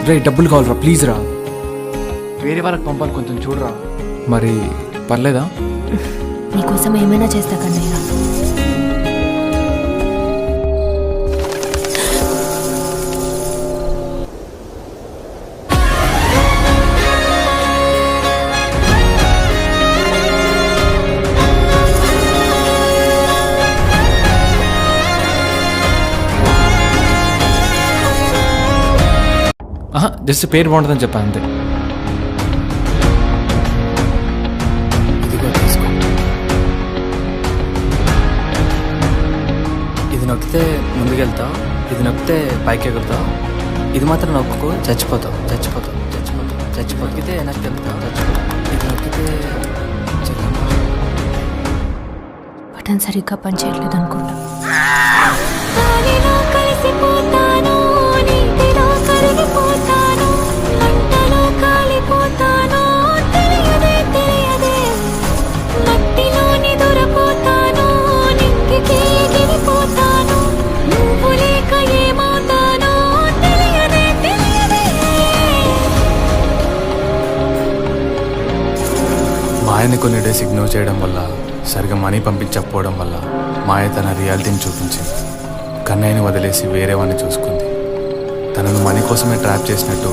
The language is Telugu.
రే డబ్బులు కావాలరా ప్లీజ్ రా. వేరే వాళ్ళకి పంపాలి, కొంచెం చూడరా. మరి పర్లేదా? నీకోసం ఏమైనా చేస్తా కన్నయ్య. జస్ట్ పేరు బాగుంటుందని చెప్పా అంతే. ఇదిగో తీసుకో. ఇది నొక్కితే ముందుకెళ్తావు, ఇది నొక్కితే పైకి ఎగురుతావు, ఇది మాత్రం నొక్కుకో చచ్చిపోతావు చచ్చిపోతావు చచ్చిపోతావు చచ్చిపోతావు. నొక్కితే వెనక్కి వెళ్తావు చచ్చిపోతావు. ఇది నొక్కితే బటన్ సరిగ్గా పనిచేయట్లేదు అనుకుంటా. మాయని కొన్ని డేస్ ఇగ్నోర్ చేయడం వల్ల, సరిగా మనీ పంపించకపోవడం వల్ల మాయ తన రియాలిటీని చూపించింది. కన్నయ్యని వదిలేసి వేరే వాడిని చూసుకుంది. తనను మనీ కోసమే ట్రాప్ చేసినట్టు